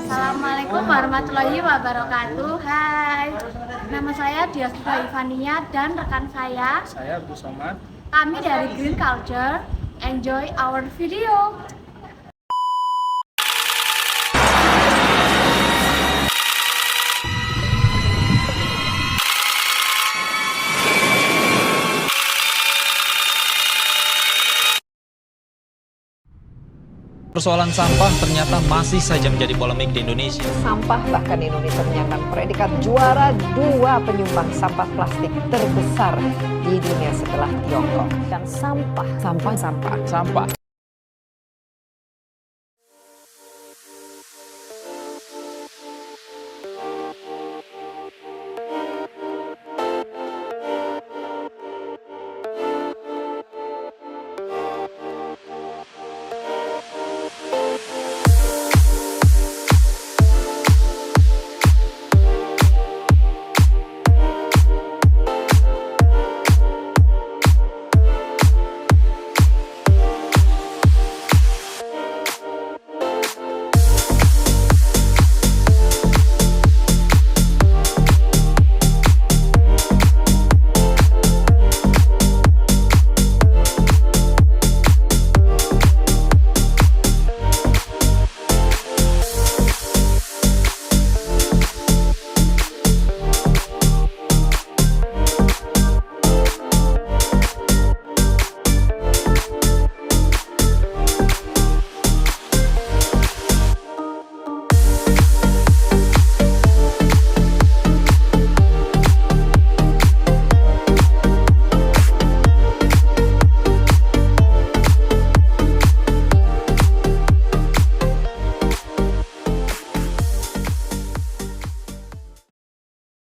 Assalamualaikum warahmatullahi wabarakatuh. Hai, nama saya Diastra Ivania dan rekan saya Abdul Somad. Kami dari Green Culture. Enjoy our video. Persoalan sampah ternyata masih saja menjadi polemik di Indonesia. Sampah bahkan Indonesia menyandang predikat juara 2 penyumbang sampah plastik terbesar di dunia setelah Tiongkok. Dan sampah.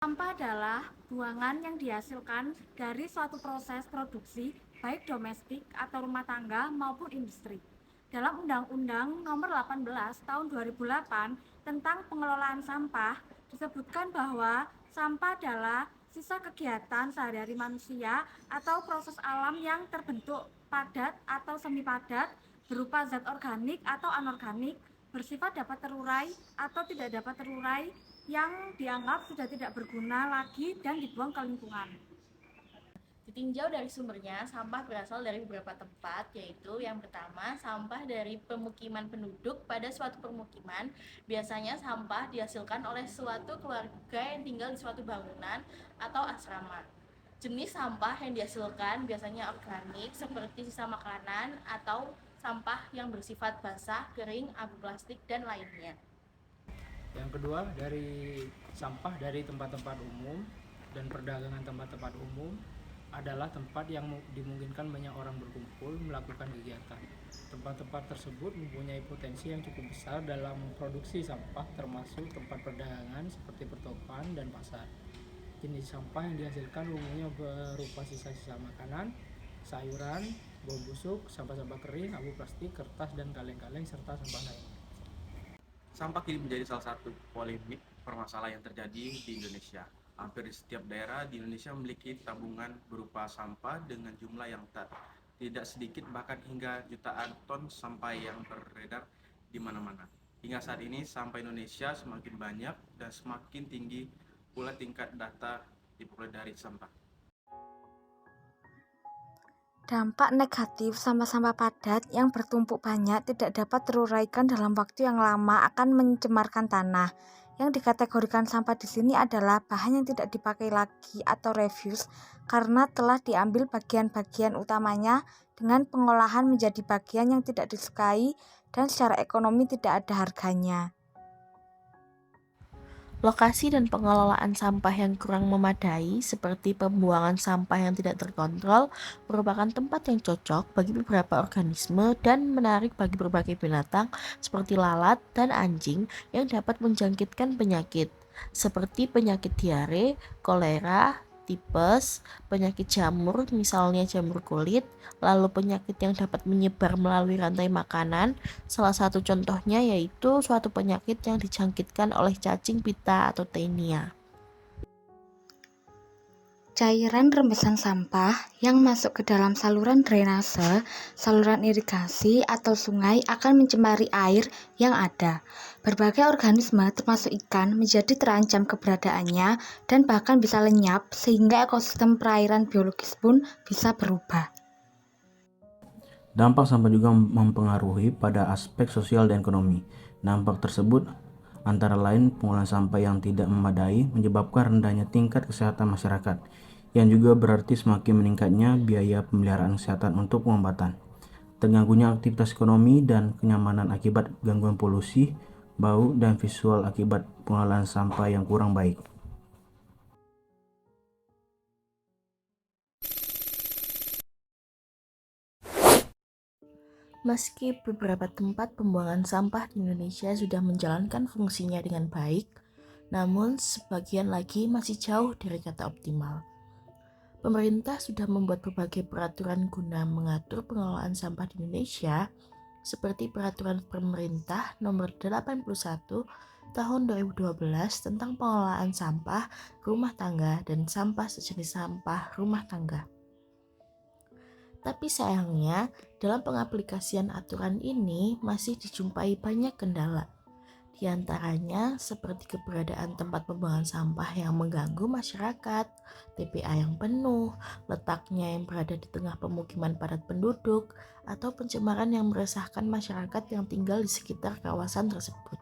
Sampah adalah buangan yang dihasilkan dari suatu proses produksi, baik domestik atau rumah tangga maupun industri. Dalam Undang-Undang Nomor 18 Tahun 2008 tentang pengelolaan sampah disebutkan bahwa sampah adalah sisa kegiatan sehari-hari manusia atau proses alam yang terbentuk padat atau semi padat berupa zat organik atau anorganik, bersifat dapat terurai atau tidak dapat terurai, yang dianggap sudah tidak berguna lagi dan dibuang ke lingkungan. Ditinjau dari sumbernya, sampah berasal dari beberapa tempat, yaitu yang pertama, sampah dari pemukiman penduduk. Pada suatu pemukiman, biasanya sampah dihasilkan oleh suatu keluarga yang tinggal di suatu bangunan atau asrama. Jenis sampah yang dihasilkan biasanya organik, seperti sisa makanan, atau sampah yang bersifat basah, kering, abu plastik, dan lainnya. Yang kedua, dari sampah dari tempat-tempat umum dan perdagangan tempat-tempat umum adalah tempat yang dimungkinkan banyak orang berkumpul melakukan kegiatan. Tempat-tempat tersebut mempunyai potensi yang cukup besar dalam produksi sampah, termasuk tempat perdagangan seperti pertokoan dan pasar. Jenis sampah yang dihasilkan umumnya berupa sisa-sisa makanan, sayuran, bau busuk, sampah-sampah kering, abu plastik, kertas, dan kaleng-kaleng, serta sampah lainnya. Sampah kini menjadi salah satu polemik permasalahan yang terjadi di Indonesia. Hampir di setiap daerah di Indonesia memiliki tabungan berupa sampah dengan jumlah yang tidak sedikit, bahkan hingga jutaan ton sampah yang beredar di mana-mana. Hingga saat ini sampah Indonesia semakin banyak dan semakin tinggi pula tingkat data diperoleh dari sampah. Dampak negatif sampah-sampah padat yang bertumpuk banyak tidak dapat teruraikan dalam waktu yang lama akan mencemarkan tanah. Yang dikategorikan sampah di sini adalah bahan yang tidak dipakai lagi atau refuse karena telah diambil bagian-bagian utamanya dengan pengolahan menjadi bagian yang tidak disukai dan secara ekonomi tidak ada harganya. Lokasi dan pengelolaan sampah yang kurang memadai, seperti pembuangan sampah yang tidak terkontrol, merupakan tempat yang cocok bagi beberapa organisme dan menarik bagi berbagai binatang seperti lalat dan anjing yang dapat menjangkitkan penyakit, seperti penyakit diare, kolera, tipes, penyakit jamur, misalnya jamur kulit, lalu penyakit yang dapat menyebar melalui rantai makanan. Salah satu contohnya yaitu suatu penyakit yang dijangkitkan oleh cacing pita atau Taenia. Cairan rembesan sampah yang masuk ke dalam saluran drainase, saluran irigasi, atau sungai akan mencemari air yang ada. Berbagai organisme termasuk ikan menjadi terancam keberadaannya dan bahkan bisa lenyap sehingga ekosistem perairan biologis pun bisa berubah. Dampak sampah juga mempengaruhi pada aspek sosial dan ekonomi. Dampak tersebut antara lain pengolahan sampah yang tidak memadai menyebabkan rendahnya tingkat kesehatan masyarakat, yang juga berarti semakin meningkatnya biaya pemeliharaan kesehatan untuk pengobatan, terganggunya aktivitas ekonomi dan kenyamanan akibat gangguan polusi, bau, dan visual akibat pengolahan sampah yang kurang baik. Meski beberapa tempat pembuangan sampah di Indonesia sudah menjalankan fungsinya dengan baik, namun sebagian lagi masih jauh dari kata optimal. Pemerintah sudah membuat berbagai peraturan guna mengatur pengelolaan sampah di Indonesia, seperti Peraturan Pemerintah Nomor 81 Tahun 2012 tentang pengelolaan sampah rumah tangga dan sampah sejenis sampah rumah tangga. Tapi sayangnya, dalam pengaplikasian aturan ini masih dijumpai banyak kendala. Di antaranya seperti keberadaan tempat pembuangan sampah yang mengganggu masyarakat, TPA yang penuh, letaknya yang berada di tengah pemukiman padat penduduk, atau pencemaran yang meresahkan masyarakat yang tinggal di sekitar kawasan tersebut.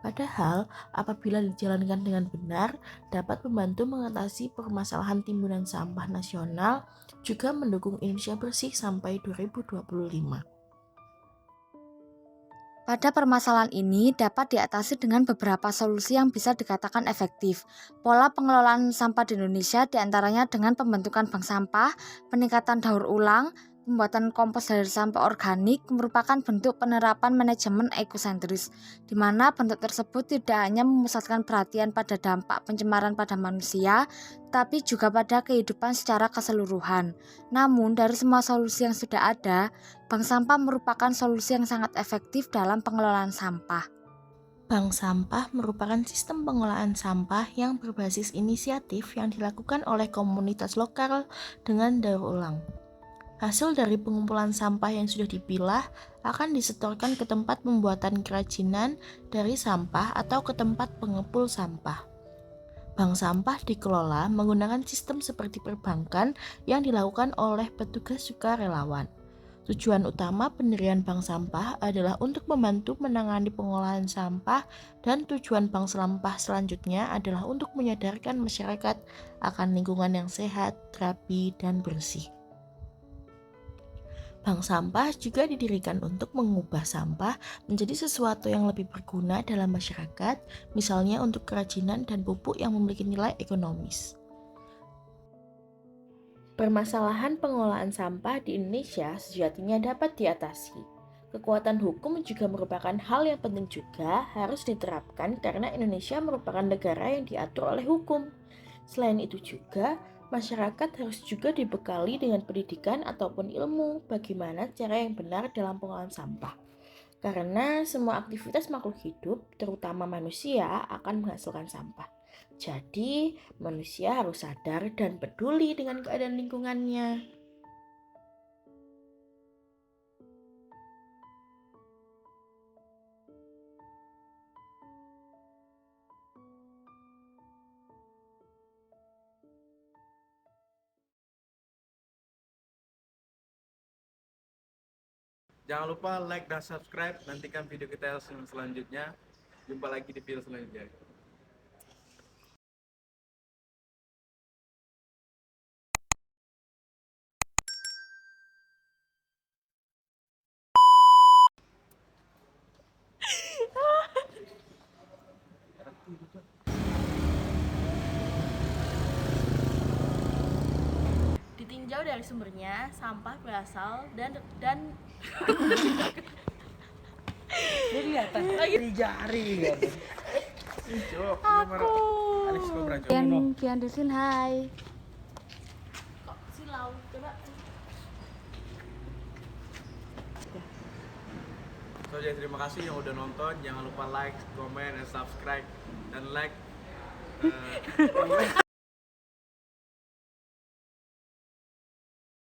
Padahal, apabila dijalankan dengan benar, dapat membantu mengatasi permasalahan timbunan sampah nasional, juga mendukung Indonesia bersih sampai 2025. Pada permasalahan ini dapat diatasi dengan beberapa solusi yang bisa dikatakan efektif. Pola pengelolaan sampah di Indonesia diantaranya dengan pembentukan bank sampah, peningkatan daur ulang, pembuatan kompos dari sampah organik merupakan bentuk penerapan manajemen ekosentris, di mana bentuk tersebut tidak hanya memusatkan perhatian pada dampak pencemaran pada manusia, tapi juga pada kehidupan secara keseluruhan. Namun, dari semua solusi yang sudah ada, bank sampah merupakan solusi yang sangat efektif dalam pengelolaan sampah. Bank sampah merupakan sistem pengelolaan sampah yang berbasis inisiatif yang dilakukan oleh komunitas lokal dengan daur ulang. Hasil dari pengumpulan sampah yang sudah dipilah akan disetorkan ke tempat pembuatan kerajinan dari sampah atau ke tempat pengepul sampah. Bank sampah dikelola menggunakan sistem seperti perbankan yang dilakukan oleh petugas sukarelawan. Tujuan utama pendirian bank sampah adalah untuk membantu menangani pengolahan sampah, dan tujuan bank sampah selanjutnya adalah untuk menyadarkan masyarakat akan lingkungan yang sehat, rapi, dan bersih. Bank sampah juga didirikan untuk mengubah sampah menjadi sesuatu yang lebih berguna dalam masyarakat, misalnya untuk kerajinan dan pupuk yang memiliki nilai ekonomis. Permasalahan pengolahan sampah di Indonesia sejatinya dapat diatasi. Kekuatan hukum juga merupakan hal yang penting juga harus diterapkan karena Indonesia merupakan negara yang diatur oleh hukum. Selain itu juga, masyarakat harus juga dibekali dengan pendidikan ataupun ilmu bagaimana cara yang benar dalam pengolahan sampah. Karena semua aktivitas makhluk hidup, terutama manusia, akan menghasilkan sampah. Jadi, manusia harus sadar dan peduli dengan keadaan lingkungannya. Jangan lupa like dan subscribe. Nantikan video kita selanjutnya. Jumpa lagi di video selanjutnya. Ditinjau dari sumbernya, sampah berasal dan Pian Dusin, hai. kok silau coba. So, jadi terima kasih yang udah nonton. Jangan lupa like, comment, dan subscribe. Dan like